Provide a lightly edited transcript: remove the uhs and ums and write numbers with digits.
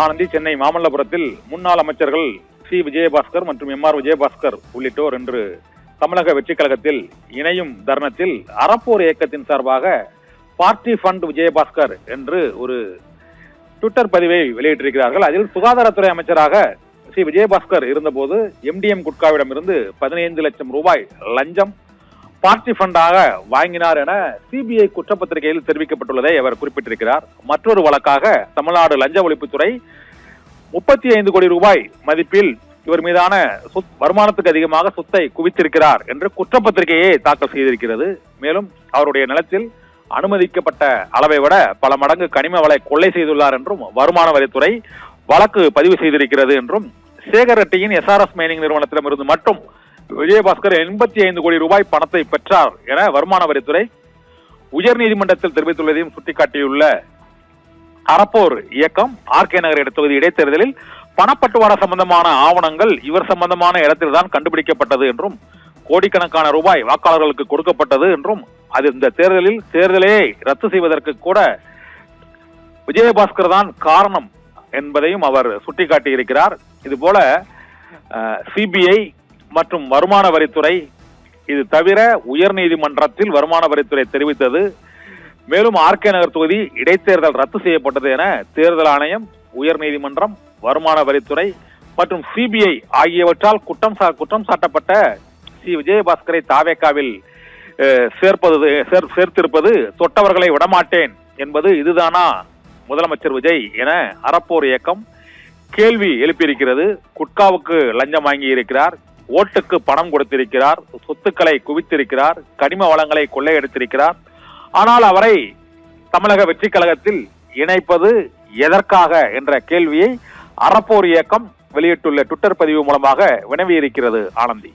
ஆனந்தி, சென்னை மாமல்லபுரத்தில் முன்னாள் அமைச்சர்கள் சி விஜயபாஸ்கர் மற்றும் எம் ஆர் விஜயபாஸ்கர் உள்ளிட்டோர் இன்று தமிழக வெற்றிக் கழகத்தில் இணையும் தருணத்தில் அறப்போர் இயக்கத்தின் சார்பாக பார்ட்டி ஃபண்ட் விஜயபாஸ்கர் என்று ஒரு ட்விட்டர் பதிவை வெளியிட்டிருக்கிறார்கள். அதில் சுகாதாரத்துறை அமைச்சராக சி விஜயபாஸ்கர் இருந்தபோது எம்டிஎம் குட்காவிடம் இருந்து 15 லட்சம் ரூபாய் லஞ்சம் பார்ட்டி ஃபண்டாக வாங்கினார் என சிபிஐ குற்றப்பத்திரிகையில் தெரிவிக்கப்பட்டுள்ளதை அவர் குறிப்பிட்டிருக்கிறார். மற்றொரு வழக்காக தமிழ்நாடு லஞ்ச ஒழிப்புத்துறை 35 கோடி ரூபாய் மதிப்பில் இவர் மீதான வருமானத்துக்கு அதிகமாக சொத்தை குவித்திருக்கிறார் என்று குற்றப்பத்திரிகையை தாக்கல் செய்திருக்கிறது. மேலும் அவருடைய நிலத்தில் அனுமதிக்கப்பட்ட அளவை விட பல மடங்கு கனிம வளை கொள்ளை செய்துள்ளார் என்றும் வருமான வரித்துறை வழக்கு பதிவு செய்திருக்கிறது என்றும், சேகர் ரெட்டியின் எஸ்ஆர்எஸ் மைனிங் நிறுவனத்திடம் இருந்து மட்டும் விஜயபாஸ்கர் 85 கோடி ரூபாய் பணத்தை பெற்றார் என வருமான வரித்துறை உயர்நீதிமன்றத்தில் தெரிவித்துள்ளதையும் சுட்டிக்காட்டியுள்ள அறப்போர் இயக்கம் ஆர்கே நகர் தொகுதி இடைத்தேர்தலில் பணப்பட்டுவாடா சம்பந்தமான ஆவணங்கள் இவர் சம்பந்தமான இடத்தில்தான் கண்டுபிடிக்கப்பட்டது என்றும், கோடிக்கணக்கான ரூபாய் வாக்காளர்களுக்கு கொடுக்கப்பட்டது என்றும், அது இந்த தேர்தலை ரத்து செய்வதற்கு கூட விஜயபாஸ்கர் தான் காரணம் என்பதையும் அவர் சுட்டிக்காட்டியிருக்கிறார். இதுபோல சிபிஐ மற்றும் வருமான வரித்துறை, இது தவிர உயர்நீதிமன்றத்தில் வருமான வரித்துறை தெரிவித்தது. மேலும் ஆர்கே நகர் தொகுதி இடைத்தேர்தல் ரத்து செய்யப்பட்டது என தேர்தல் ஆணையம், உயர்நீதிமன்றம், வருமான வரித்துறை மற்றும் சிபிஐ ஆகியவற்றால் குற்றம் சாட்டப்பட்ட சி விஜயபாஸ்கரை தாவேக்காவில் சேர்த்திருப்பது தொட்டவர்களை விடமாட்டேன் என்பது இதுதானா முதலமைச்சர் விஜய் என அறப்போர் இயக்கம் கேள்வி எழுப்பியிருக்கிறது. குட்காவுக்கு லஞ்சம் வாங்கி இருக்கிறார், ஓட்டுக்கு பணம் கொடுத்திருக்கிறார், சொத்துக்களை குவித்திருக்கிறார், கனிம வளங்களை கொள்ளையடித்திருக்கிறார். ஆனால் அவரை தமிழக வெற்றிக் கழகத்தில் இணைப்பது எதற்காக என்ற கேள்வியை அறப்போர் இயக்கம் வெளியிட்டுள்ள ட்விட்டர் பதிவு மூலமாக வினவியிருக்கிறது. ஆனந்தி.